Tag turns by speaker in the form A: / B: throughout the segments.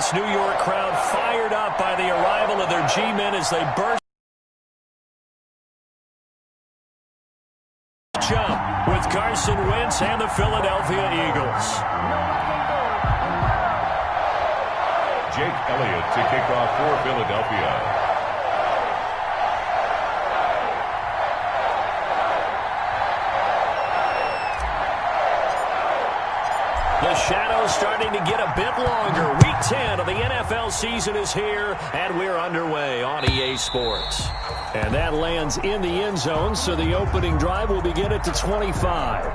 A: this New York crowd fired up by the arrival of their G-men as they burst. Jump with Carson Wentz and the Philadelphia Eagles.
B: Jake Elliott to kick off for Philadelphia.
A: The shadow's starting to get a bit longer. Week 10 of the NFL season is here, and we're underway on EA Sports. And that lands in the end zone, so the opening drive will begin at the 25.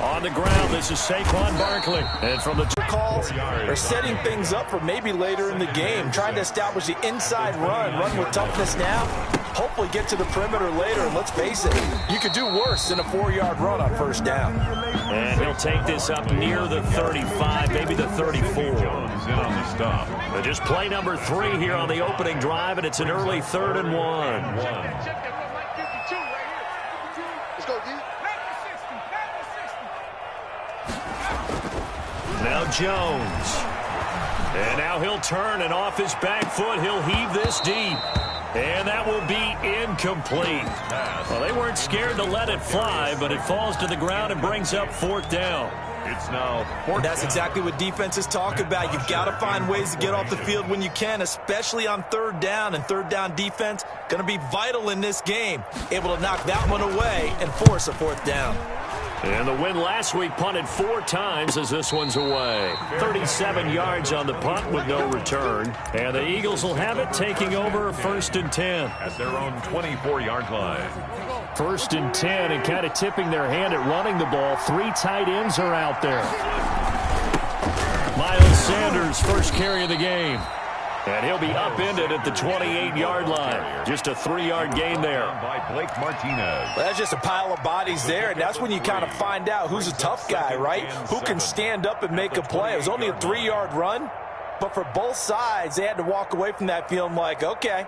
A: On the ground, this is Saquon Barkley. And from the
C: calls are setting things up for maybe later in the game, trying to establish the inside run with toughness now, hopefully get to the perimeter later. And let's face it, you could do worse than a 4-yard run on first down.
A: And he'll take this up near the 35, maybe the 34.
B: Jones in on the stop.
A: But just play number 3 here on the opening drive, and it's an early 3rd and 1. Now Jones. And now he'll turn, and off his back foot, he'll heave this deep. And that will be incomplete. Well, they weren't scared to let it fly, but it falls to the ground and brings up 4th down.
B: It's now 4th down.
C: That's exactly what defenses talk about. You've got to find ways to get off the field when you can, especially on 3rd down. And 3rd down defense going to be vital in this game. Able to knock that one away and force a 4th down.
A: And the win last week punted 4 times as this one's away. 37 yards on the punt with no return. And the Eagles will have it, taking over 1st and 10.
B: At their own 24-yard line.
A: 1st and 10, and kind of tipping their hand at running the ball. 3 tight ends are out there. Miles Sanders, first carry of the game. And he'll be upended at the 28-yard line. Just a 3-yard gain there.
B: By Blake Martinez.
C: Well, that's just a pile of bodies there, and that's when you kind of find out who's a tough guy, right? Who can stand up and make a play. It was only a 3-yard run, but for both sides, they had to walk away from that feeling like, okay,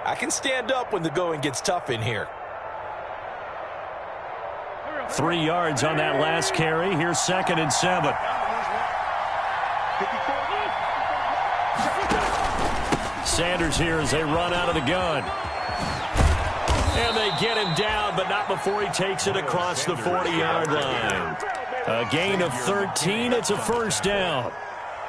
C: I can stand up when the going gets tough in here.
A: 3 yards on that last carry. Here's 2nd and 7. Sanders here as they run out of the gun. And they get him down, but not before he takes it across the 40-yard line. A gain of 13. It's a 1st down.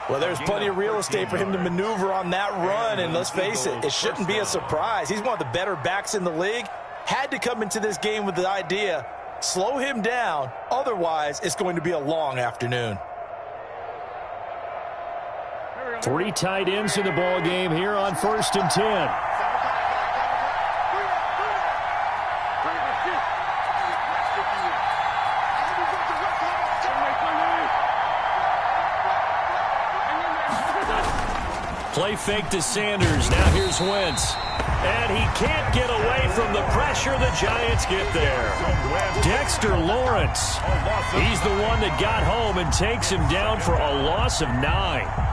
C: Well, there's plenty of real estate for him to maneuver on that run, and let's face it, it shouldn't be a surprise. He's one of the better backs in the league. Had to come into this game with the idea, slow him down, otherwise it's going to be a long afternoon.
A: 3 tight ends in the ball game here on 1st and 10. Play fake to Sanders. Now here's Wentz. And he can't get away from the pressure. The Giants get there. Dexter Lawrence. He's the one that got home and takes him down for a loss of 9.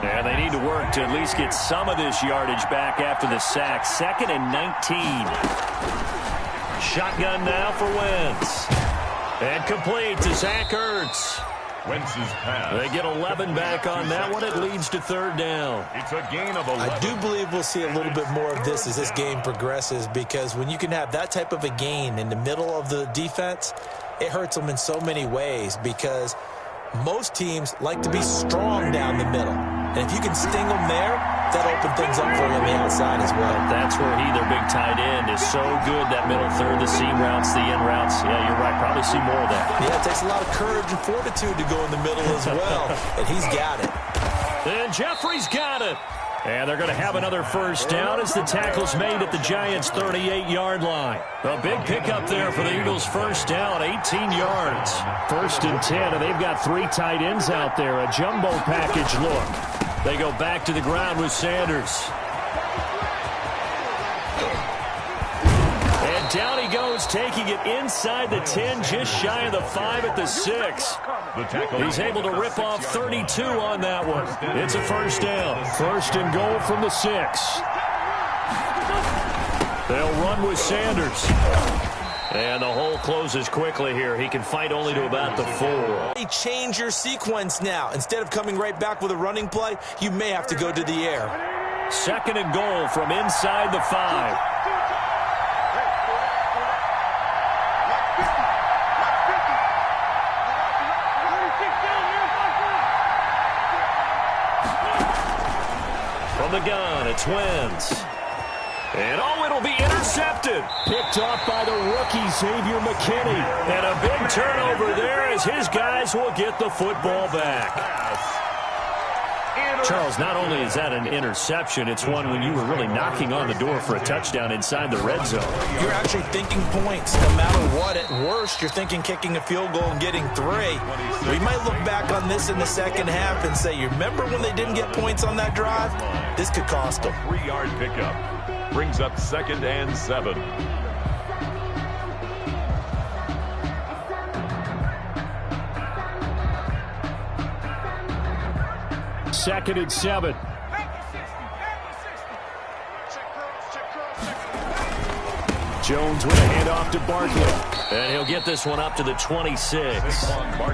A: And they need to work to at least get some of this yardage back after the sack. 2nd and 19. Shotgun now for Wentz. And complete to Zach Ertz.
B: Wentz's pass.
A: They get 11 back on that one. It leads to 3rd down.
B: It's a gain of 11.
C: I do believe we'll see a little bit more of this as this game progresses, because when you can have that type of a gain in the middle of the defense, it hurts them in so many ways, because most teams like to be strong down the middle. And if you can sting them there, that'll open things up for you on the outside as well.
A: That's where he, their big tight end, is so good. That middle third, the seam routes, the in routes. Yeah, you're right. Probably see more of that.
C: Yeah, it takes a lot of courage and fortitude to go in the middle as well. And he's got it.
A: And Jeffrey's got it. And they're going to have another 1st down as the tackle's made at the Giants' 38-yard line. A big pickup there for the Eagles' 1st down, 18 yards. 1st and 10, and they've got 3 tight ends out there. A jumbo package look. They go back to the ground with Sanders. And down he goes, taking it inside the 10, just shy of the 5 at the 6.
B: The tackle.
A: He's able to rip off 32 on that one. It's a first down. First and goal from the 6. They'll run with Sanders. And the hole closes quickly here. He can fight only to about the 4.
C: They change your sequence now. Instead of coming right back with a running play, you may have to go to the air.
A: Second and goal from inside the 5. From the gun, it's Wentz. And, it'll be intercepted. Picked off by the rookie, Xavier McKinney. And a big turnover there as his guys will get the football back. Charles, not only is that an interception, it's one when you were really knocking on the door for a touchdown inside the red zone.
C: You're actually thinking points no matter what. At worst, you're thinking kicking a field goal and getting 3. We might look back on this in the second half and say, you remember when they didn't get points on that drive? This could cost them.
B: 3-yard pickup. Brings up 2nd and 7.
A: Second and 7. Jones with a handoff to Barkley. And he'll get this one up to the 26.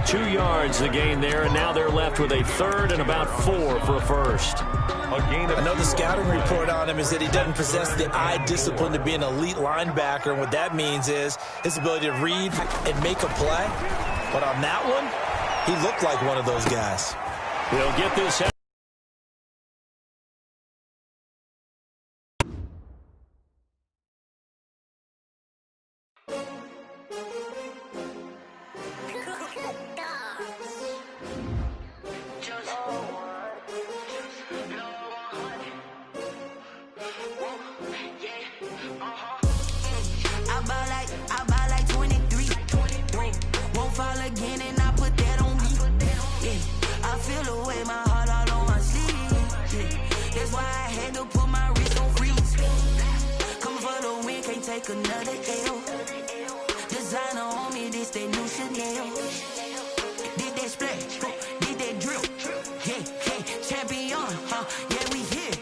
A: 2 yards the gain there, and now they're left with a 3rd and about 4 for a first.
C: I know the scouting report on him is that he doesn't possess the eye discipline to be an elite linebacker, and what that means is his ability to read and make a play. But on that one, he looked like one of those guys.
A: He'll get this out.
D: Another L. Designer on me, this that new Chanel. Did that splash, did that drill. Yeah, champion, yeah, we here.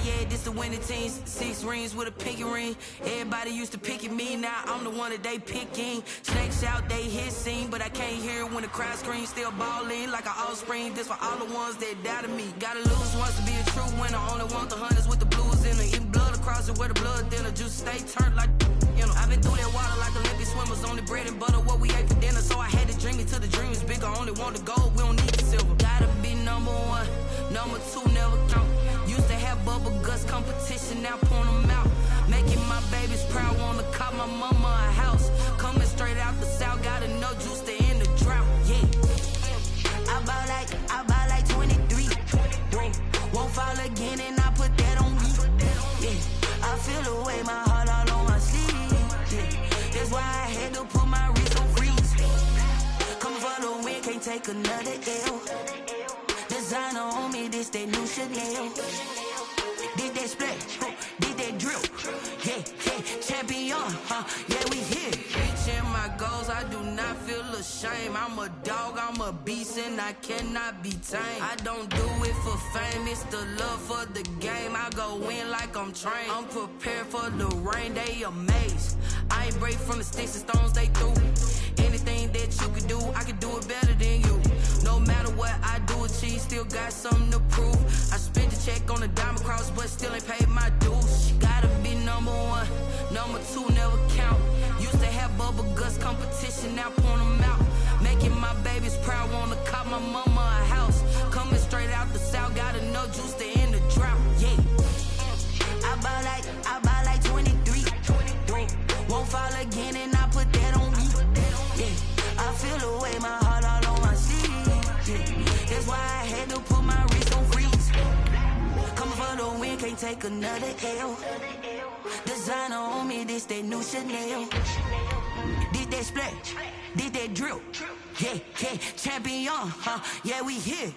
D: Yeah, this the winning team. 6 rings with a pinky ring. Everybody used to pick at me, now I'm the one that they picking. Snakes out, they hit scene, but I can't hear it when the crowd screams. Still balling like an offspring. This for all the ones that doubted me. Gotta lose once to be a true winner. Only want the hunters with the blues in it. Eating blood across it where the blood thinner. Juice stay turned like, you know. I've been through that water like Olympic swimmers. Only bread and butter what we ate for dinner. So I had to dream it till the dream is bigger. Only want the gold, we don't need the silver. Gotta be number 1, number 2 never count. Used to have bubble guts competition, now point them out. Making my babies proud, wanna cop my mama a house. Coming straight out the south, got enough juice to end the drought. Yeah, I buy like 23. Won't fall again, and I put that on me. Yeah, I feel the way, my heart all on my sleeve. Yeah, that's why I had to put my wrist on freeze. Coming for the win, can't take another L. Designer on me, this that new Chanel. Did that splash, did that drill. Yeah, champion, yeah, we here. Reaching my goals, I do not feel ashamed. I'm a dog, I'm a beast, and I cannot be tamed. I don't do it for fame, it's the love for the game. I go in like I'm trained. I'm prepared for the rain, they amazed. I ain't break from the sticks and stones they threw. Anything that you could do, I could do it better than you. No matter what I do, achieve, still got something to prove. I spent the check on the diamond cross, but still ain't paid my dues. Gotta be number 1, number 2 never count. Used to have bubble guts competition, now point them out. Making my babies proud, wanna cop my mama a house. Coming straight out the south, got enough juice to end the drought. Yeah, I buy like 23. Won't fall again, and I put that on me. Yeah, I feel the way, my heart all on my sleeve. Yeah, that's why I had to put my wrist on freeze. Coming for the win, can't take another L. Designer on me, this that new Chanel. Did that splash, did that drill. Yeah, champion, yeah, we here.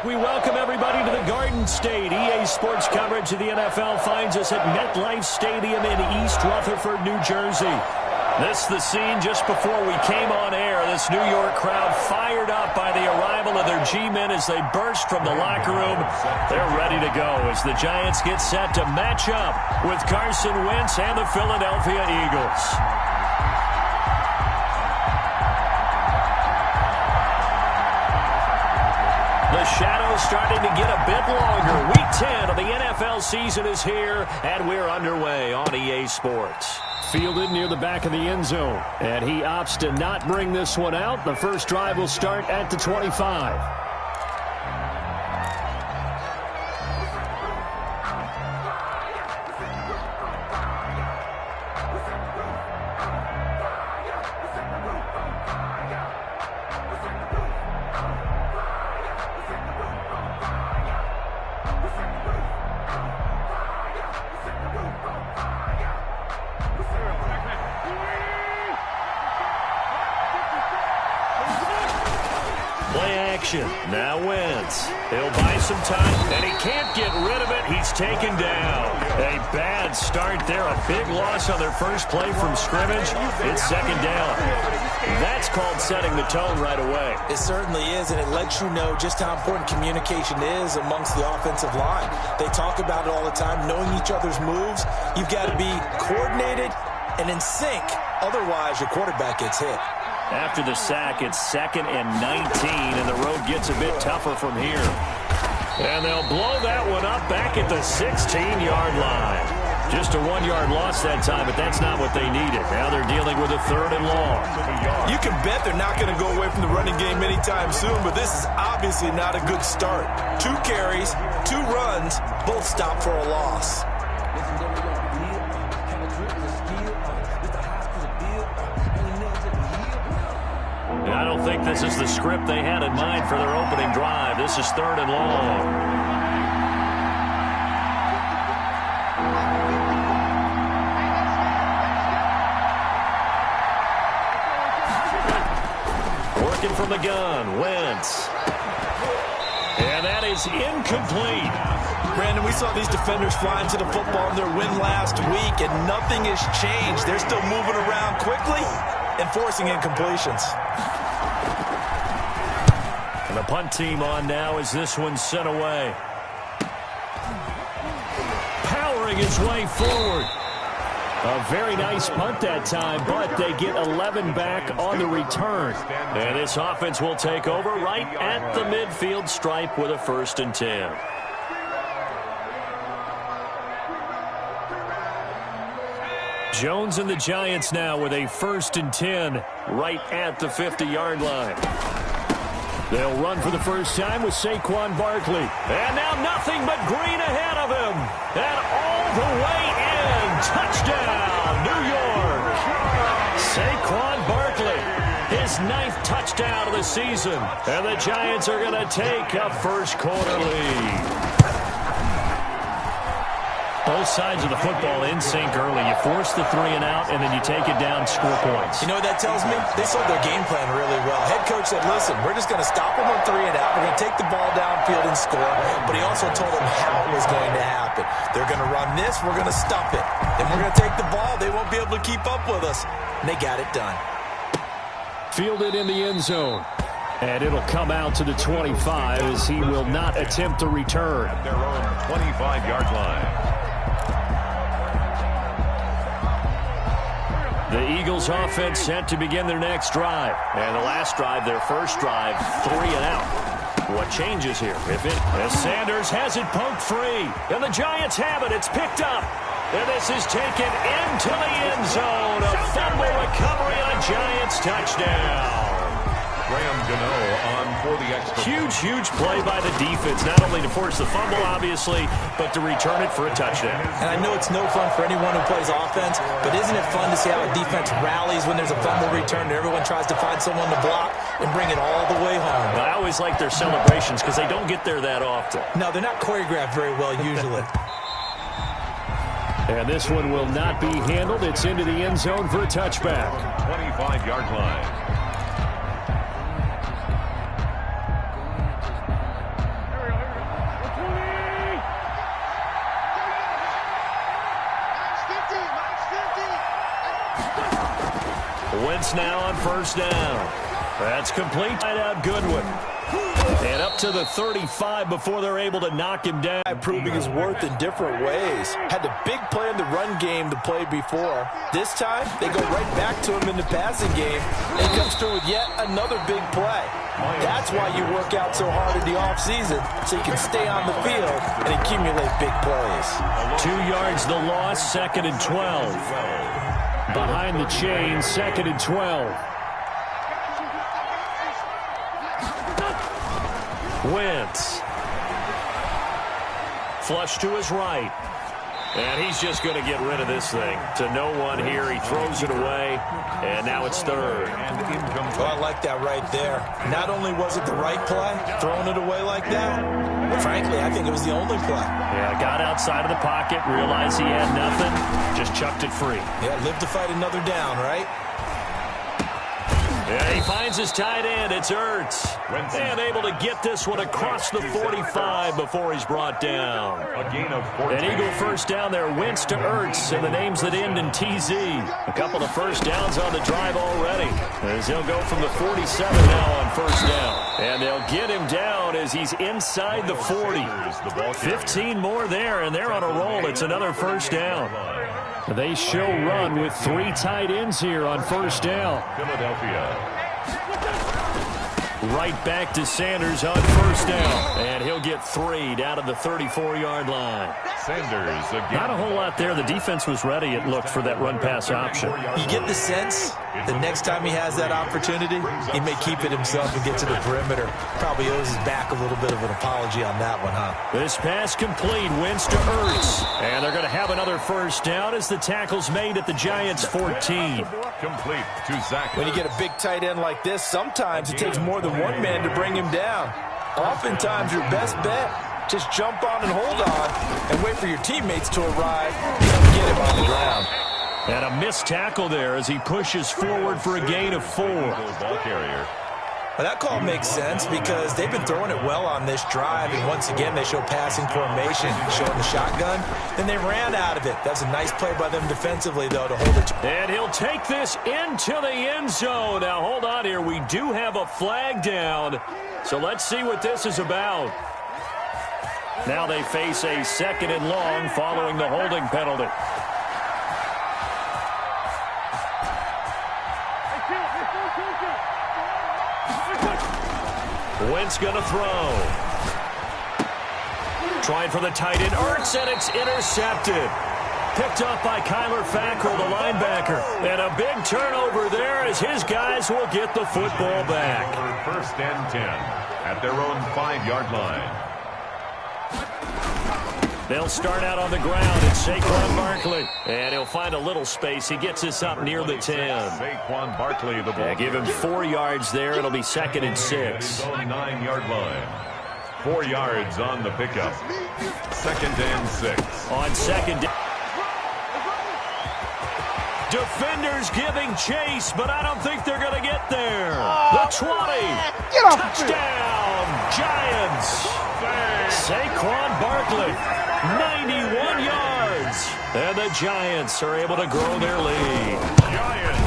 A: We welcome everybody to the Garden State. EA Sports coverage of the NFL finds us at MetLife Stadium in East Rutherford, New Jersey. This is the scene just before we came on air. This New York crowd fired up by the arrival of their G-men as they burst from the locker room. They're ready to go as the Giants get set to match up with Carson Wentz and the Philadelphia Eagles. The shadow's starting to get a bit longer. Week 10 of the NFL season is here, and we're underway on EA Sports. Fielded near the back of the end zone, and he opts to not bring this one out. The first drive will start at the 25. Now Wentz. He'll buy some time, and he can't get rid of it. He's taken down. A bad start there. A big loss on their first play from scrimmage. It's second down. That's called setting the tone right away.
C: It certainly is, and it lets you know just how important communication is amongst the offensive line. They talk about it all the time, knowing each other's moves. You've got to be coordinated and in sync. Otherwise, your quarterback gets hit.
A: After the sack, it's 2nd and 19, and the road gets a bit tougher from here. And they'll blow that one up back at the 16-yard line. Just a 1-yard loss that time, but that's not what they needed. Now they're dealing with a 3rd and long.
C: You can bet they're not going to go away from the running game anytime soon, but this is obviously not a good start. 2 carries, 2 runs, both stop for a loss.
A: I don't think this is the script they had in mind for their opening drive. This is 3rd and long. Working from the gun, Wentz. And that is incomplete.
C: Brandon, we saw these defenders flying to the football in their win last week, and nothing has changed. They're still moving around quickly and forcing incompletions.
A: And the punt team on now as this one's sent away. Powering his way forward. A very nice punt that time, but they get 11 back on the return. And this offense will take over right at the midfield stripe with a 1st and 10. Jones and the Giants now with a 1st and 10 right at the 50-yard line. They'll run for the first time with Saquon Barkley. And now nothing but green ahead of him. And all the way in. Touchdown, New York. Saquon Barkley, his 9th touchdown of the season. And the Giants are going to take a first-quarter lead. Both sides of the football in sync early. You force the 3 and out, and then you take it down, score points.
C: You know what that tells me? They sold their game plan really well. Head coach said, listen, we're just going to stop them on 3 and out. We're going to take the ball downfield and score. But he also told them how it was going to happen. They're going to run this. We're going to stop it. Then we're going to take the ball. They won't be able to keep up with us. And they got it done.
A: Fielded in the end zone. And it'll come out to the 25 as he will not attempt to return.
B: At their own 25-yard line.
A: The Eagles offense set to begin their next drive. And the last drive, their first drive, 3 and out. What changes here? As Sanders has it poked free. And the Giants have it. It's picked up. And this is taken into the end zone. A fumble recovery and a Giants touchdown.
B: Graham Gano on for the extra.
A: Huge play by the defense, not only to force the fumble, obviously, but to return it for a touchdown.
C: And I know it's no fun for anyone who plays offense, but isn't it fun to see how a defense rallies when there's a fumble return and everyone tries to find someone to block and bring it all the way home?
A: I always like their celebrations because they don't get there that often.
C: No, they're not choreographed very well usually.
A: And this one will not be handled. It's into the end zone for a touchback.
B: 25-yard line.
A: Wentz now on first down. That's complete. Right out Goodwin. And up to the 35 before they're able to knock him down.
C: Proving his worth in different ways. Had the big play in the run game to play before. This time, they go right back to him in the passing game. And he comes through with yet another big play. That's why you work out so hard in the offseason, so you can stay on the field and accumulate big plays.
A: 2 yards the loss, 2nd and 12. Behind the chain, 2nd and 12. Wentz. Flush to his right. And he's just going to get rid of this thing. To no one here. He throws it away. And now it's 3rd.
C: Oh, I like that right there. Not only was it the right play, throwing it away like that, but frankly, I think it was the only play.
A: Yeah, got outside of the pocket, realized he had nothing, just chucked it free.
C: Yeah, live to fight another down, right?
A: Yeah, he finds his tight end. It's Ertz. And able to get this one across the 45 before he's brought down.
B: A gain of 14.
A: An Eagle first down there. Wentz to Ertz, and the names that end in TZ. A couple of first downs on the drive already. As he'll go from the 47 now on first down. And they'll get him down as he's inside the 40. 15 more there, and they're on a roll. It's another first down. They show run with 3 tight ends here on first down.
B: Philadelphia.
A: Right back to Sanders on first down. And he'll get 3 down to the 34-yard line.
B: Sanders again.
A: Not a whole lot there. The defense was ready, it looked, for that run-pass option.
C: You get the sense the next time he has that opportunity, he may keep it himself and get to the perimeter. Probably owes his back a little bit of an apology on that one, huh?
A: This pass complete. Wentz to Ertz. And they're going to have another first down as the tackle's made at the Giants' 14.
B: Complete to Zach.
C: When you get a big tight end like this, sometimes it takes more than one man to bring him down. Oftentimes, your best bet, just jump on and hold on and wait for your teammates to arrive and get him on the ground.
A: And a missed tackle there as he pushes forward for a gain of 4.
B: Ball carrier.
C: Well, that call makes sense because they've been throwing it well on this drive, and once again, they show passing formation, showing the shotgun. Then they ran out of it. That's a nice play by them defensively, though, to hold it.
A: And he'll take this into the end zone. Now, hold on here. We do have a flag down, so let's see what this is about. Now they face a 2nd and long following the holding penalty. Wentz going to throw. Trying for the tight end, Ertz, and it's intercepted. Picked up by Kyler Fackrell, the linebacker. And a big turnover there as his guys will get the football back.
B: 1st and 10 at their own 5-yard line.
A: They'll start out on the ground. It's Saquon Barkley. And he'll find a little space. He gets us up near the 10.
B: Saquon Barkley, the ball.
A: Yeah, give him 4 yards there. It'll be 2nd and 6.
B: 9-yard line. 4 yards on the pickup. 2nd and 6.
A: On 2nd down. Defenders giving chase, but I don't think they're going to get there. The 20. Touchdown, Giants. Saquon Barkley, 91 yards. And the Giants are able to grow their lead.
B: Giants.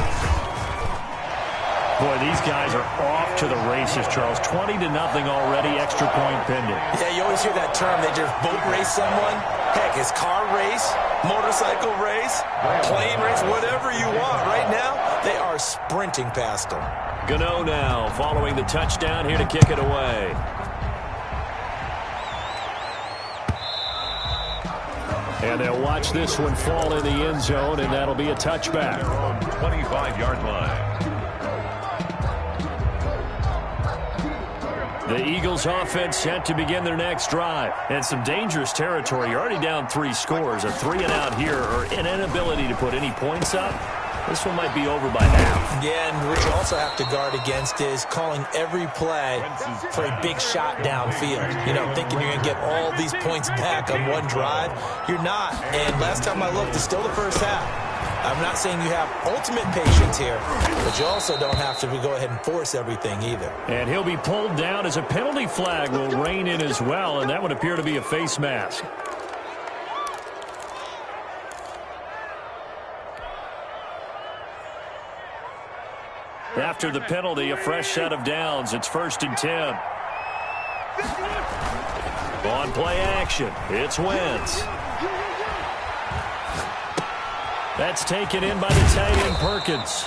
A: Boy, these guys are off to the races, Charles. 20-0 already, extra point pending.
C: Yeah, you always hear that term. They just boat race someone. Heck, it's car race, motorcycle race, plane race, whatever you want. Right now, they are sprinting past them.
A: Gano now following the touchdown here to kick it away. And they'll watch this one fall in the end zone, and that'll be a touchback.
B: 25-yard line.
A: The Eagles offense set to begin their next drive. And some dangerous territory. You're already down 3 scores. A 3-and-out here, or an inability to put any points up. This one might be over by half.
C: Yeah, and what you also have to guard against is calling every play for a big shot downfield. You know, thinking you're going to get all these points back on one drive. You're not. And last time I looked, it's still the first half. I'm not saying you have ultimate patience here, but you also don't have to go ahead and force everything either.
A: And he'll be pulled down as a penalty flag will rein in as well, and that would appear to be a face mask. After the penalty, a fresh set of downs. It's 1st and 10. On play action, it's Wentz. That's taken in by the tight end Perkins.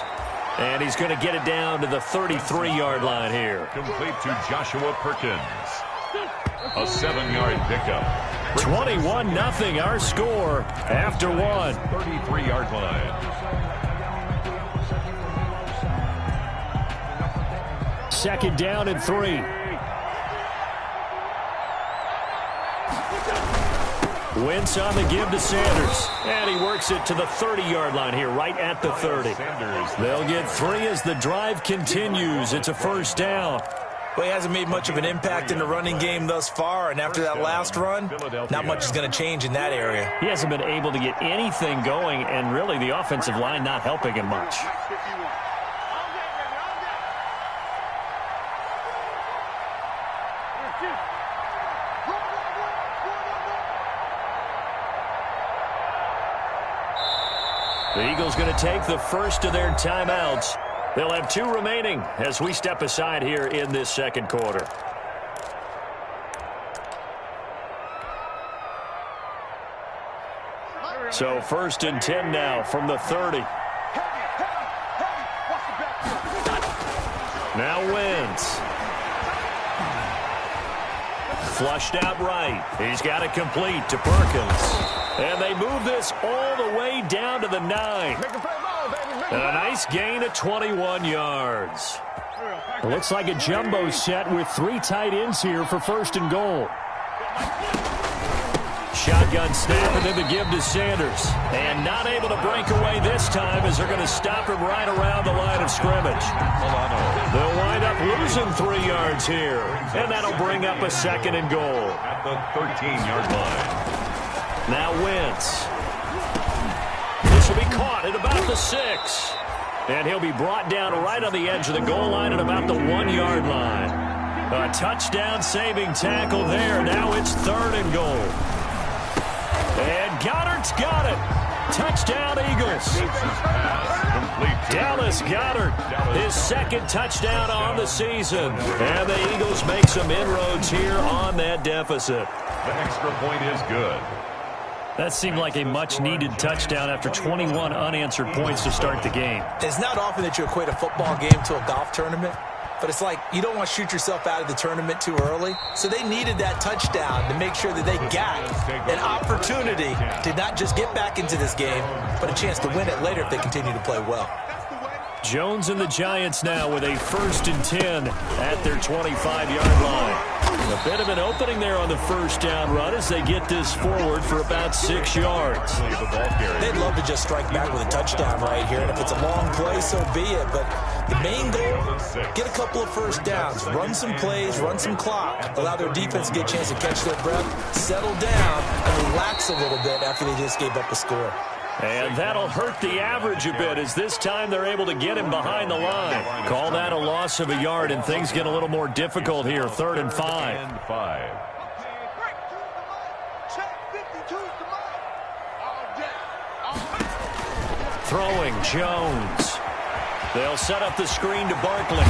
A: And he's going to get it down to the 33-yard line here.
B: Complete to Joshua Perkins. A 7-yard pickup.
A: 21-0 our score after one.
B: 33-yard line.
A: Second down and 3. Wentz on the give to Sanders. And he works it to the 30-yard line here, right at the 30. They'll get 3 as the drive continues. It's a first down.
C: Well, he hasn't made much of an impact in the running game thus far, and after that last run, not much is going to change in that area.
A: He hasn't been able to get anything going, and really the offensive line not helping him much. The Eagles going to take the first of their timeouts. They'll have 2 remaining as we step aside here in this second quarter. So 1st and 10 now from the 30. Now Wentz. Flushed out right. He's got it complete to Perkins. And they move this all the way down to the 9. And a nice gain of 21 yards. It looks like a jumbo set with 3 tight ends here for 1st and goal. Shotgun snap and then the give to Sanders. And not able to break away this time as they're going to stop him right around the line of scrimmage. They'll wind up losing 3 yards here. And that'll bring up a 2nd and goal.
B: At the 13-yard line.
A: Now Wentz. This will be caught at about the 6. And he'll be brought down right on the edge of the goal line at about the 1-yard line. A touchdown-saving tackle there. Now it's 3rd and goal. And Goddard's got it. Touchdown, Eagles. Dallas Goedert, his 2nd touchdown on the season. And the Eagles make some inroads here on that deficit.
B: The extra point is good.
A: That seemed like a much-needed touchdown after 21 unanswered points to start the game.
C: It's not often that you equate a football game to a golf tournament, but it's like you don't want to shoot yourself out of the tournament too early. So they needed that touchdown to make sure that they got an opportunity to not just get back into this game, but a chance to win it later if they continue to play well.
A: Jones and the Giants now with a 1st and 10 at their 25-yard line. A bit of an opening there on the first down run as they get this forward for about 6 yards.
C: They'd love to just strike back with a touchdown right here, and if it's a long play, so be it. But the main goal, get a couple of first downs, run some plays, run some clock, allow their defense to get a chance to catch their breath, settle down, and relax a little bit after they just gave up a score.
A: And that'll hurt the average a bit as this time they're able to get him behind the line. Call that a loss of a yard, and things get a little more difficult here. 3rd and 5. Throwing Jones. They'll set up the screen to Barkley.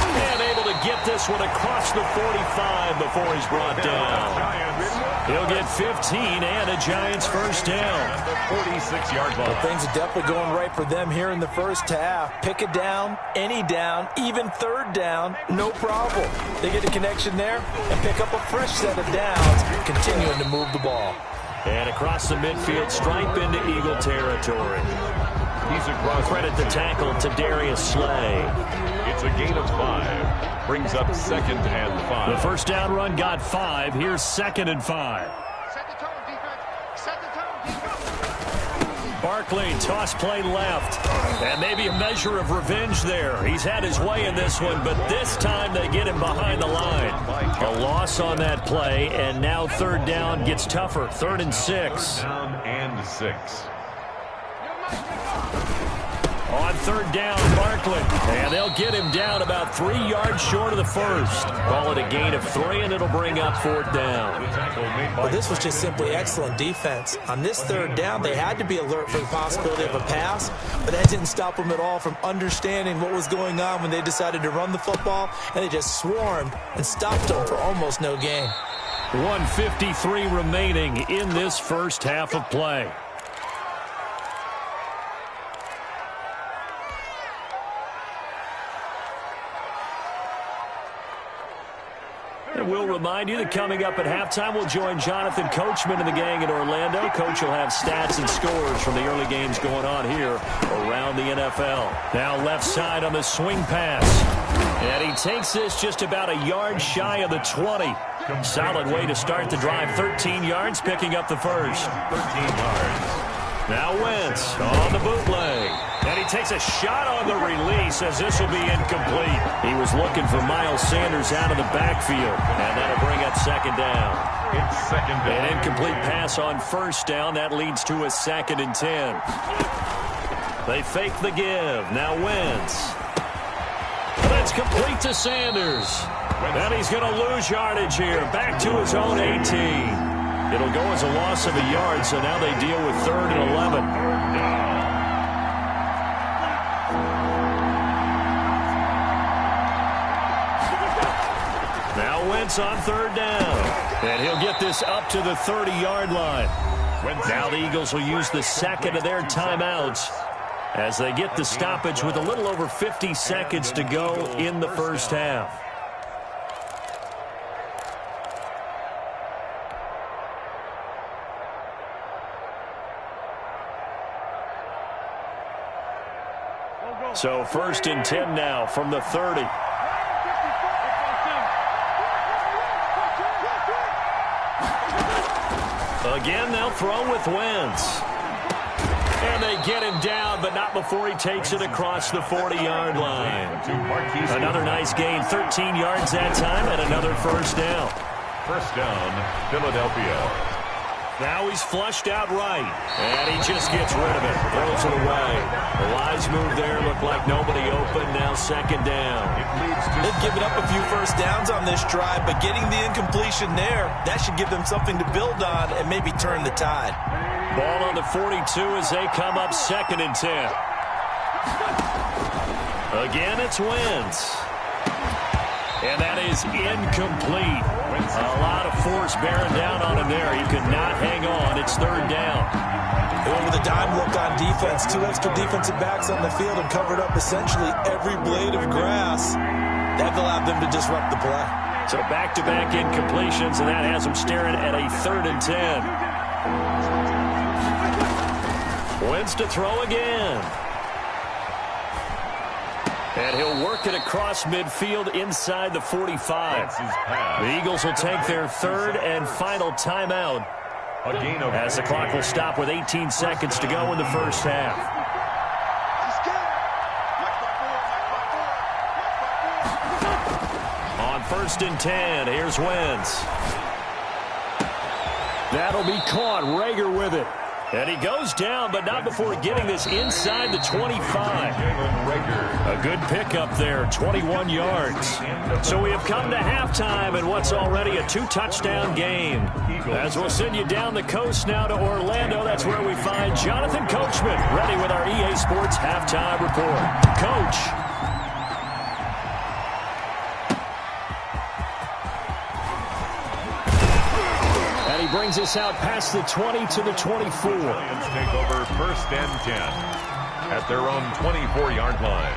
A: And able to get this one across the 45 before he's brought down. He'll get 15 and a Giants first down.
B: 46-yard line.
C: Well, things are definitely going right for them here in the first half. Pick a down, any down, even 3rd down, no problem. They get a connection there and pick up a fresh set of downs, continuing to move the ball.
A: And across the midfield, stripe into Eagle territory.
B: He's across.
A: Credit the tackle to Darius Slay.
B: It's a gain of 5. Brings up 2nd and 5.
A: The first down run got 5. Here's 2nd and 5.
E: Set the tone, defense. Set the tone, defense.
A: Barkley, toss play left. And maybe a measure of revenge there. He's had his way in this one, but this time they get him behind the line. A loss on that play, and now 3rd down gets tougher. 3rd and 6.
B: Down and 6.
A: On third down, Barkley. And they'll get him down about 3 yards short of the first. Call it a gain of 3, and it'll bring up fourth down.
C: Well, this was just simply excellent defense. On this third down, they had to be alert for the possibility of a pass, but that didn't stop them at all from understanding what was going on when they decided to run the football, and they just swarmed and stopped them for almost no gain.
A: 1:53 remaining in this first half of play. And we'll remind you that coming up at halftime, we'll join Jonathan Coachman and the gang in Orlando. Coach will have stats and scores from the early games going on here around the NFL. Now left side on the swing pass. And he takes this just about a yard shy of the 20. Solid way to start the drive. 13 yards, picking up the first.
B: 13 yards.
A: Now Wentz on the bootleg. And he takes a shot on the release as this will be incomplete. He was looking for Miles Sanders out of the backfield. And that'll bring up second down.
B: It's second down.
A: An incomplete pass on first down. That leads to a 2nd and 10. They fake the give. Now Wentz. That's complete to Sanders. And he's going to lose yardage here. Back to his own 18. It'll go as a loss of a yard, so now they deal with 3rd and 11. Now Wentz on 3rd down. And he'll get this up to the 30-yard line. Now the Eagles will use the second of their timeouts as they get the stoppage with a little over 50 seconds to go in the first half. So 1st and 10 now from the 30. Again, they'll throw with Wentz. And they get him down, but not before he takes it across the 40-yard line. Another nice gain, 13 yards that time, and another first down.
B: First down, Philadelphia.
A: Now he's flushed out right, and he just gets rid of it, throws it away. The wise move there, looked like nobody open, now second down.
C: They've given up a few first downs on this drive, but getting the incompletion there, that should give them something to build on and maybe turn the tide.
A: Ball on the 42 as they come up 2nd and 10. Again, it's Wentz. And that is incomplete. A lot of force bearing down on him there. He could not hang on. It's 3rd down.
C: And with a dime look on defense, 2 extra defensive backs on the field and covered up essentially every blade of grass. That allowed them to disrupt the play.
A: So back-to-back incompletions, and that has them staring at a 3rd and 10. Wentz to throw again. And he'll work it across midfield inside the 45. The Eagles will take their 3rd and final timeout as the clock will stop with 18 seconds to go in the first half. On 1st and 10, here's Wentz. That'll be caught. Rager with it. And he goes down, but not before getting this inside the 25. A good pickup there, 21 yards. So we have come to halftime in what's already a 2-touchdown game. As we'll send you down the coast now to Orlando, that's where we find Jonathan Coachman, ready with our EA Sports Halftime Report. Coach. Brings us out past the 20 to the 24.
B: Lions take over 1st and 10 at their own 24-yard line.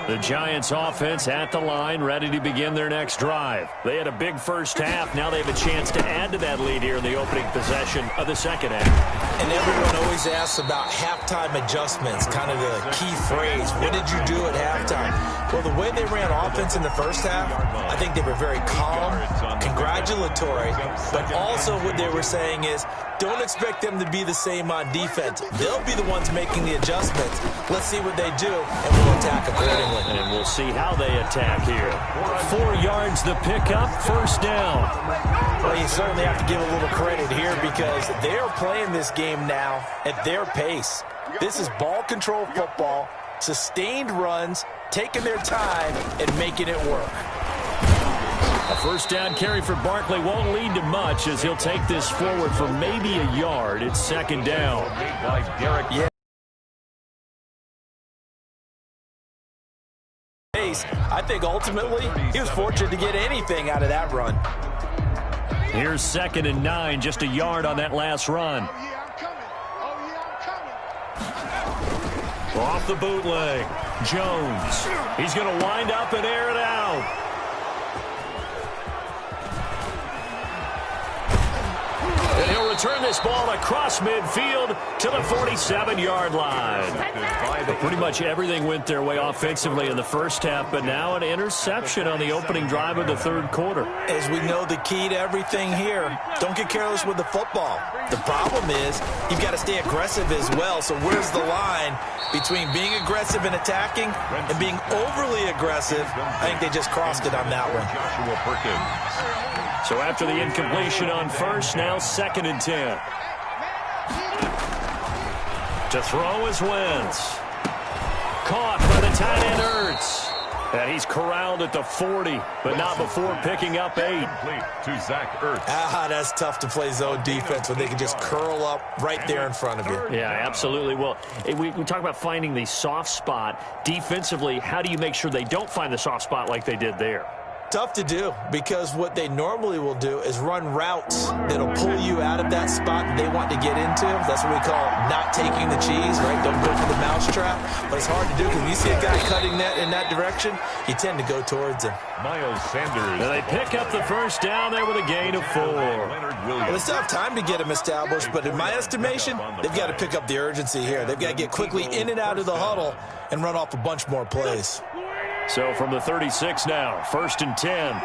A: The Giants offense at the line, ready to begin their next drive. They had a big first half. Now they have a chance to add to that lead here in the opening possession of the second half.
C: And everyone always asks about halftime adjustments, kind of the key phrase. What did you do at halftime? Well, the way they ran offense in the first half, I think they were very calm, congratulatory, but also what they were saying is, Don't expect them to be the same on defense. They'll be the ones making the adjustments. Let's see what they do, and we'll attack accordingly.
A: And we'll see how they attack here. 4 yards the pickup, first down.
C: Well, you certainly have to give a little credit here because they're playing this game now at their pace. This is ball control football, sustained runs, taking their time, and making it work.
A: A first down carry for Barkley won't lead to much as he'll take this forward for maybe a yard. It's second down.
C: Yeah. I think ultimately he was fortunate to get anything out of that run.
A: Here's 2nd and 9, just a yard on that last run. Off the bootleg, Jones. He's going to wind up and air it out. And he'll return this ball across midfield to the 47-yard line. Pretty much everything went their way offensively in the first half, but now an interception on the opening drive of the third quarter.
C: As we know, the key to everything here, don't get careless with the football. The problem is you've got to stay aggressive as well. So where's the line between being aggressive and attacking and being overly aggressive? I think they just crossed it on that one.
B: Joshua Perkins.
A: So after the incompletion on first, now 2nd and 10. To throw is Wentz. Caught by the tight end Ertz. And he's corralled at the 40, but not before picking up 8.
B: To Zach Ertz.
C: That's tough to play zone defense when they can just curl up right there in front of you.
A: Yeah, absolutely. Well, we talk about finding the soft spot. Defensively, how do you make sure they don't find the soft spot like they did there?
C: Tough to do because what they normally will do is run routes that'll pull you out of that spot that they want to get into. That's what we call not taking the cheese, right? Don't go for the mousetrap. But it's hard to do because when you see a guy cutting that in that direction, you tend to go towards him.
B: Miles Sanders.
A: And they pick up the first down there with a gain of 4.
C: Well, they still have time to get him established, but in my estimation, they've got to pick up the urgency here. They've got to get quickly in and out of the huddle and run off a bunch more plays.
A: So from the 36 now, 1st and 10.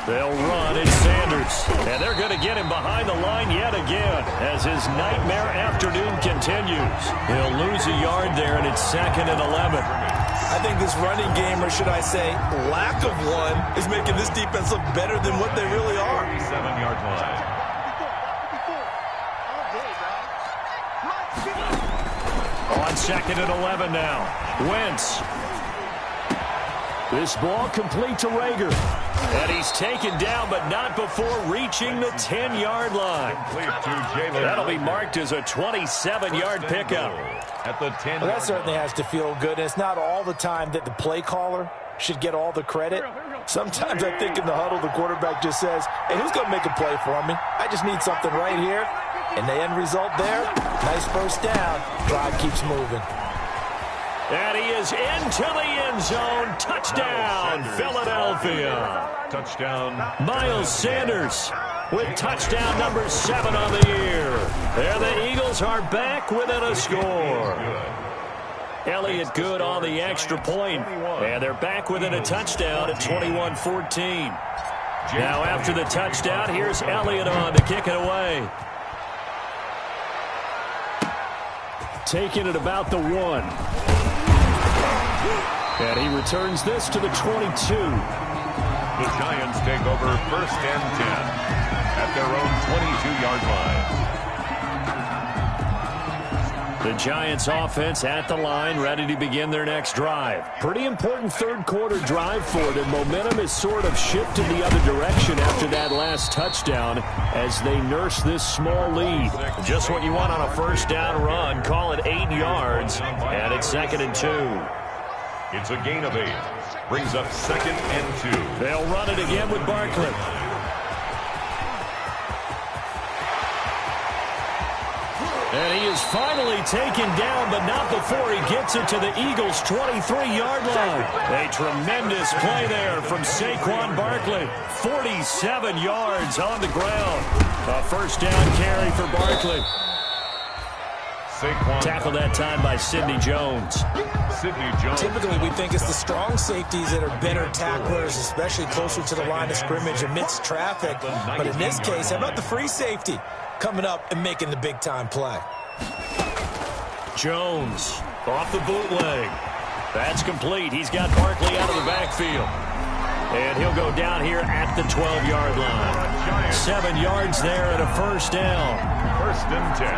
A: They'll run. It's Sanders. And they're going to get him behind the line yet again as his nightmare afternoon continues. He'll lose a yard there, and it's 2nd and 11.
C: I think this running game, or should I say lack of one, is making this defense look better than what they really are.
B: 7-yard line.
A: On 2nd and 11 now. Wentz. This ball complete to Rager. And he's taken down, but not before reaching the 10-yard line. That'll be marked as a 27-yard pickup.
B: At the 10.
C: Well, that certainly has to feel good. It's not all the time that the play caller should get all the credit. Sometimes I think in the huddle, the quarterback just says, hey, who's going to make a play for me? I just need something right here. And the end result there, nice first down. Drive keeps moving.
A: And he is into the end zone. Touchdown, Philadelphia.
B: Touchdown.
A: Miles Sanders with touchdown number 7 on the year. There the Eagles are back within a score. Elliott good on the extra point. And they're back within a touchdown at 21-14. Now after the touchdown, here's Elliott on to kick it away. Taking it about the 1. And he returns this to the 22.
B: The Giants take over 1st and 10 at their own 22-yard line.
A: The Giants offense at the line, ready to begin their next drive. Pretty important third quarter drive for them. Momentum has sort of shifted the other direction after that last touchdown as they nurse this small lead. Just what you want on a first down run. Call it 8 yards, and it's 2nd and 2.
B: It's a gain of 8. Brings up 2nd and 2.
A: They'll run it again with Barkley. And he is finally taken down, but not before he gets it to the Eagles' 23-yard line. A tremendous play there from Saquon Barkley. 47 yards on the ground. A first down carry for Barkley. Tackled that time by Sidney Jones.
C: Typically, we think it's the strong safeties that are better tacklers, especially closer to the line of scrimmage amidst traffic. But in this case, how about the free safety coming up and making the big-time play?
A: Jones off the bootleg. That's complete. He's got Barkley out of the backfield. And he'll go down here at the 12-yard line. 7 yards there and a first down.
B: First and 10.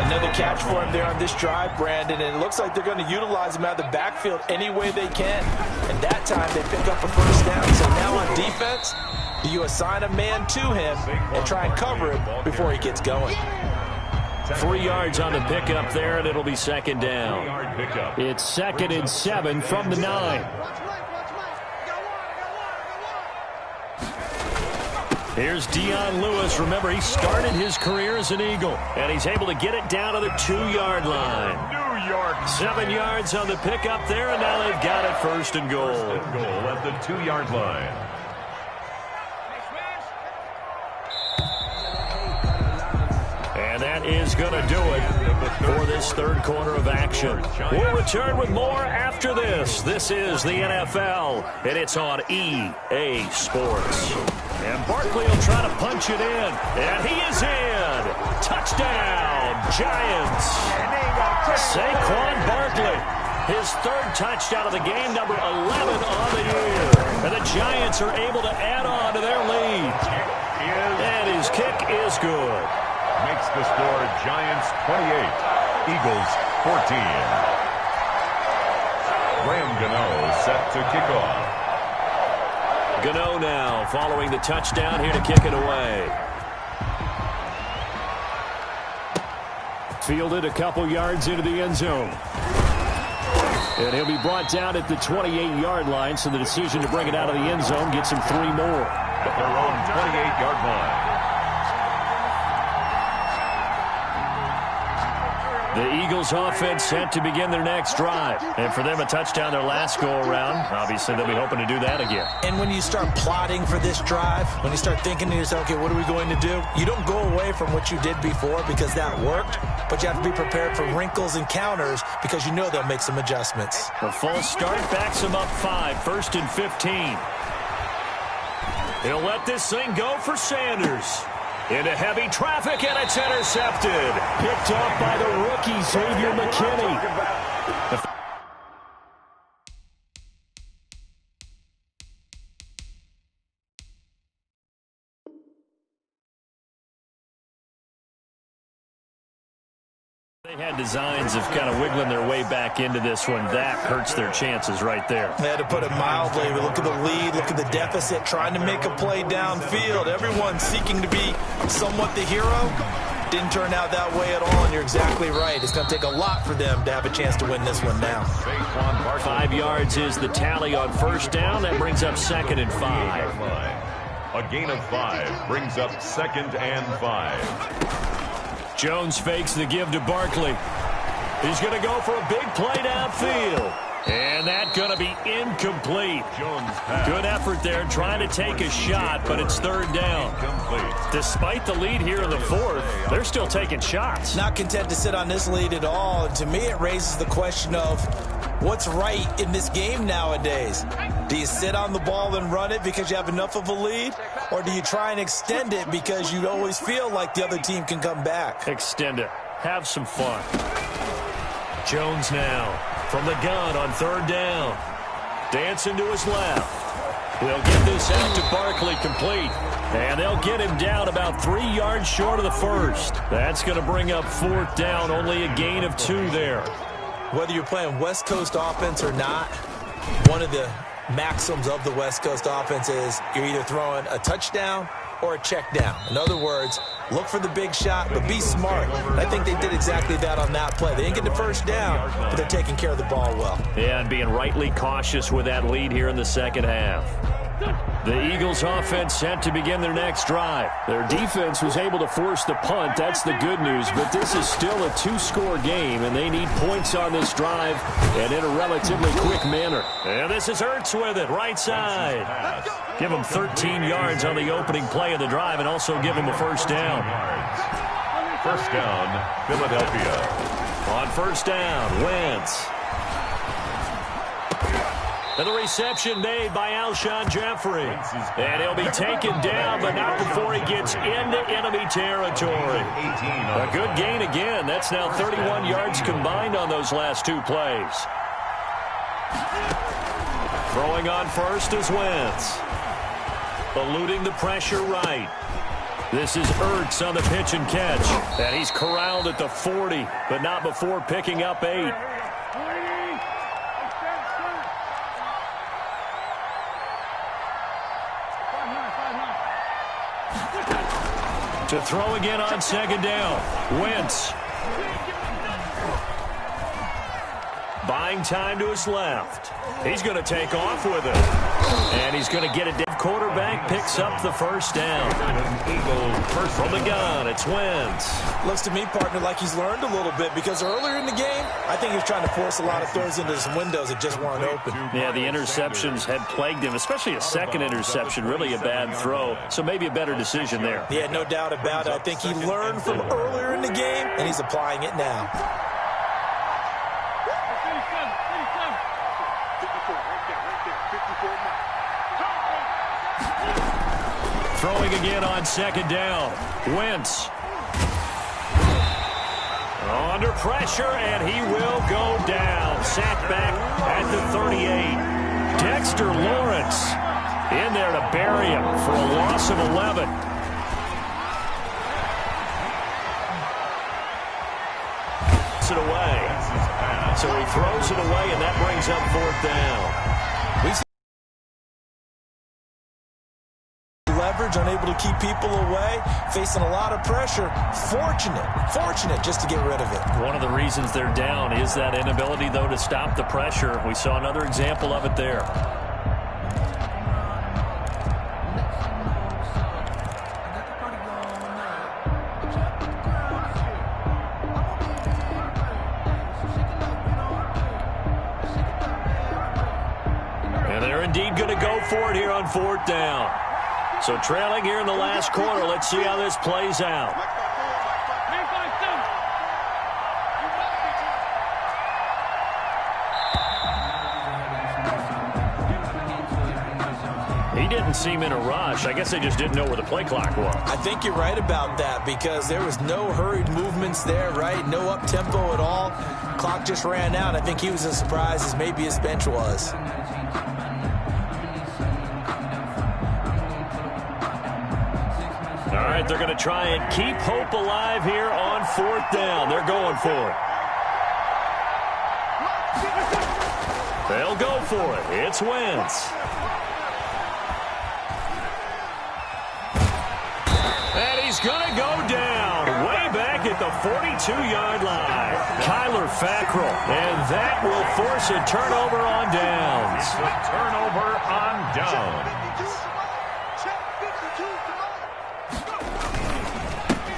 C: Another catch for him there on this drive, Brandon, and it looks like they're going to utilize him out of the backfield any way they can. And that time they pick up a first down. So now on defense, do you assign a man to him and try and cover him before he gets going?
A: 3 yards on the pickup there, and it'll be second down. It's 2nd and 7 from the 9. Here's Dion Lewis. Remember, he started his career as an Eagle, and he's able to get it down to the 2-yard line. 7 yards on the pickup there, and now they've got it first and goal.
B: At the 2-yard line.
A: And that is going to do it for this third quarter of action. We'll return with more after this. This is the NFL, and it's on EA Sports. And Barkley will try to punch it in. And he is in. Touchdown, Giants. Saquon Barkley. His 3rd touchdown of the game, number 11 on the year. And the Giants are able to add on to their lead. And his kick is good.
B: Makes the score Giants 28, Eagles 14. Graham Gano set to kick off.
A: Gano now following the touchdown here to kick it away. Fielded a couple yards into the end zone. And he'll be brought down at the 28-yard line, so the decision to bring it out of the end zone gets him 3 more.
B: At their own 28-yard line.
A: The Eagles offense set to begin their next drive. And for them, a touchdown their last go-around. Obviously, they'll be hoping to do that again.
C: And when you start plotting for this drive, when you start thinking to yourself, okay, what are we going to do? You don't go away from what you did before because that worked, but you have to be prepared for wrinkles and counters because you know they'll make some adjustments.
A: The false start backs him up 5, 1st and 15. He'll let this thing go for Sanders. Into heavy traffic, and it's intercepted. Picked up by the rookie, Xavier McKinney. They had designs of kind of wiggling their way back into this one. That hurts their chances right there.
C: They had to put it mildly. But look at the lead, look at the deficit, trying to make a play downfield. Everyone seeking to be somewhat the hero. Didn't turn out that way at all, and you're exactly right. It's going to take a lot for them to have a chance to win this one now.
A: 5 yards is the tally on first down. That brings up 2nd and 5.
B: A gain of 5 brings up 2nd and 5.
A: Jones fakes the give to Barkley. He's going to go for a big play downfield. And that's going to be incomplete. Good effort there trying to take a shot, but it's 3rd down. Despite the lead here in the 4th, they're still taking shots.
C: Not content to sit on this lead at all. And to me, it raises the question of what's right in this game nowadays. Do you sit on the ball and run it because you have enough of a lead? Or do you try and extend it because you always feel like the other team can come back?
A: Extend it. Have some fun. Jones now from the gun on 3rd down. Dancing to his left. They'll get this out to Barkley complete. And they'll get him down about 3 yards short of the 1st. That's going to bring up 4th down. Only a gain of 2 there.
C: Whether you're playing West Coast offense or not, one of the maxims of the West Coast offense is you're either throwing a touchdown or a check down. In other words, look for the big shot, but be smart. And I think they did exactly that on that play. They didn't get the first down, but they're taking care of the ball well.
A: Yeah, and being rightly cautious with that lead here in the 2nd half. The Eagles offense set to begin their next drive. Their defense was able to force the punt. That's the good news, but this is still a 2-score game, and they need points on this drive and in a relatively quick manner. And this is Ertz with it, right side. Give him 13 yards on the opening play of the drive and also give him a first down.
B: First down, Philadelphia.
A: On first down, Wentz. And the reception made by Alshon Jeffrey. And he'll be taken down, but not before he gets into enemy territory. A good gain again. That's now 31 yards combined on those last two plays. Throwing on first is Wentz. Eluding the pressure right. This is Ertz on the pitch and catch. And he's corralled at the 40, but not before picking up 8. To throw again on second down. Wentz. Buying time to his left. He's going to take off with it. And he's going to get it down. Quarterback picks up the first down. From the gun, it's Wentz.
C: Looks to me, partner, like he's learned a little bit because earlier in the game, I think he was trying to force a lot of throws into some windows that just weren't open.
A: Yeah, the interceptions had plagued him, especially a second interception, really a bad throw. So maybe a better decision there.
C: Yeah, no doubt about it. I think he learned from earlier in the game, and he's applying it now.
A: Throwing again on second down. Wentz. Under pressure, and he will go down. Sacked back at the 38. Dexter Lawrence in there to bury him for a loss of 11. It away. So he throws it away, and that brings up fourth down.
C: Leverage, unable to keep people away, facing a lot of pressure. Fortunate just to get rid of it.
A: One of the reasons they're down is that inability, though, to stop the pressure. We saw another example of it there. And they're indeed going to go for it here on fourth down. So trailing here in the last quarter. Let's see how this plays out. He didn't seem in a rush. I guess they just didn't know where the play clock was.
C: I think you're right about that because there was no hurried movements there, right? No up-tempo at all. Clock just ran out. I think he was as surprised as maybe his bench was.
A: All right, they're going to try and keep hope alive here on fourth down. They're going for it. They'll go for it. It's Wentz. And he's going to go down way back at the 42-yard line. Kyler Fackrell. And that will force a turnover on downs.
B: Turnover on downs.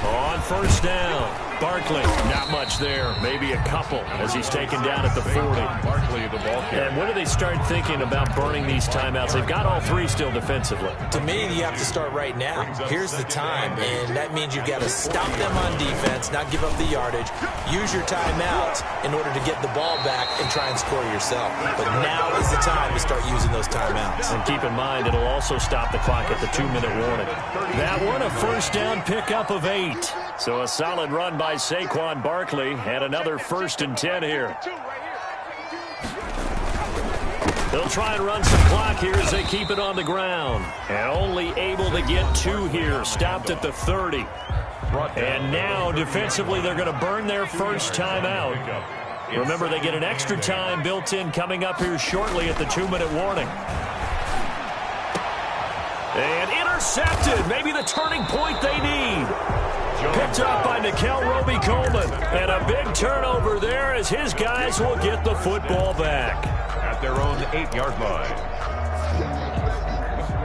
A: On first down, Barkley, not much there, maybe a couple as he's taken down at the 40.
B: Barkley, the ball carrier.
A: And when do they start thinking about burning these timeouts? They've got all three still defensively.
C: To me, you have to start right now. Here's the time, and that means you've got to stop them on defense, not give up the yardage, use your timeouts in order to get the ball back and try and score yourself. But now is the time to start using those timeouts.
A: And keep in mind, it'll also stop the clock at the 2-minute warning. That one, a first down pickup of 8. So a solid run by Saquon Barkley and another 1st and 10 here. They'll try and run some clock here as they keep it on the ground. And only able to get 2 here, stopped at the 30. And now defensively they're going to burn their first timeout. Remember, they get an extra time built in coming up here shortly at the 2-minute warning. And intercepted, maybe the turning point they need. Picked up by Nikel Roby-Coleman. And a big turnover there as his guys will get the football back.
B: At their own 8-yard line.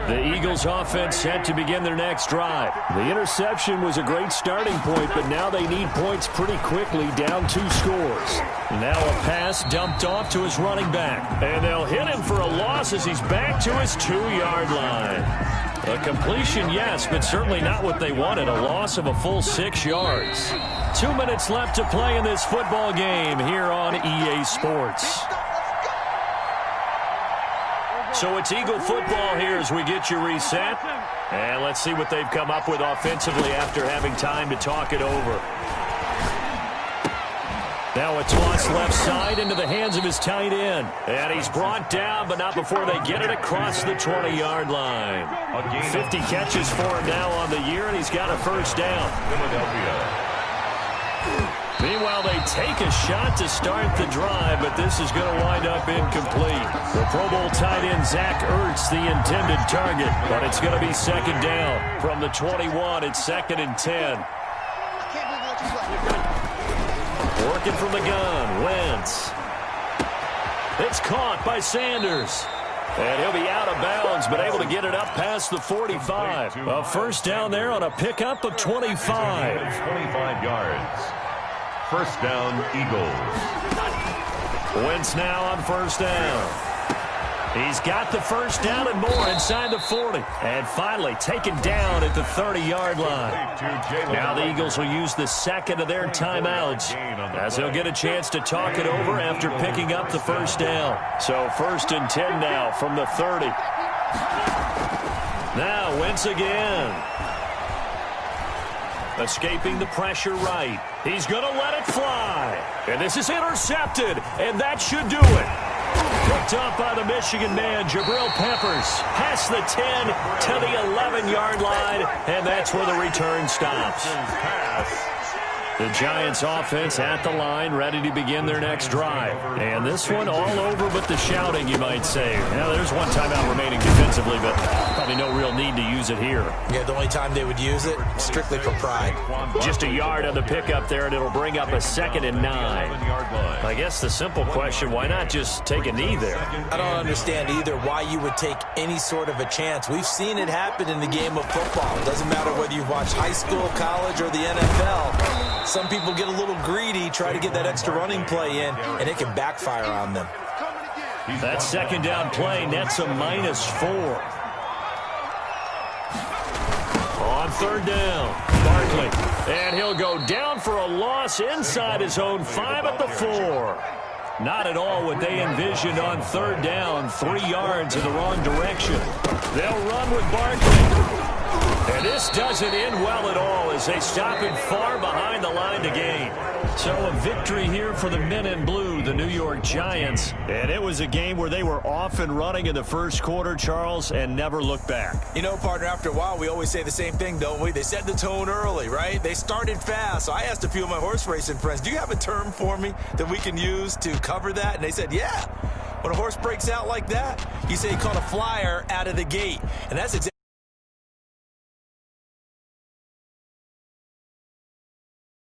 A: The Eagles offense set to begin their next drive. The interception was a great starting point, but now they need points pretty quickly, down 2 scores. Now a pass dumped off to his running back. And they'll hit him for a loss as he's back to his 2-yard line. A completion, yes, but certainly not what they wanted. A loss of a full 6 yards. 2 minutes left to play in this football game here on EA Sports. So it's Eagle football here as we get you reset. And let's see what they've come up with offensively after having time to talk it over. Now a toss left side into the hands of his tight end. And he's brought down, but not before they get it across the 20-yard line. 50 catches for him now on the year, and he's got a first down. Meanwhile, they take a shot to start the drive, but this is going to wind up incomplete. The Pro Bowl tight end Zach Ertz, the intended target, but it's going to be second down. From the 21, it's 2nd and 10. Working from the gun, Wentz. It's caught by Sanders. And he'll be out of bounds, but able to get it up past the 45. A first down there on a pickup of 25.
B: 25 yards. First down, Eagles.
A: Wentz now on first down. He's got the first down and more inside the 40. And finally taken down at the 30-yard line. Now the Eagles will use the second of their timeouts as they'll get a chance to talk it over after picking up the first down. So 1st and 10 now from the 30. Now Wentz again. Escaping the pressure right. He's going to let it fly. And this is intercepted. And that should do it. Picked up by the Michigan man, Jabril Peppers. Past the 10 to the 11-yard line. And that's where the return stops. The Giants offense at the line, ready to begin their next drive. And this one all over but the shouting, you might say. Now, there's one timeout remaining defensively, but probably no real need to use it here.
C: Yeah, the only time they would use it, strictly for pride.
A: Just a yard on the pickup there, and it'll bring up a 2nd and 9. I guess the simple question, why not just take a knee there?
C: I don't understand either why you would take any sort of a chance. We've seen it happen in the game of football. It doesn't matter whether you watch high school, college, or the NFL. Some people get a little greedy, try to get that extra running play in, and it can backfire on them.
A: That second down play nets a -4. On third down, Barkley. And he'll go down for a loss inside his own 5 at the 4. Not at all what they envisioned on third down. 3 yards in the wrong direction. They'll run with Barkley. And this doesn't end well at all as they stop him far behind the line to gain. So a victory here for the men in blue, the New York Giants. And it was a game where they were off and running in the first quarter, Charles, and never looked back.
C: You know, partner, after a while, we always say the same thing, don't we? They set the tone early, right? They started fast. So I asked a few of my horse racing friends, do you have a term for me that we can use to cover that? And they said, yeah. When a horse breaks out like that, you say he caught a flyer out of the gate. And that's exactly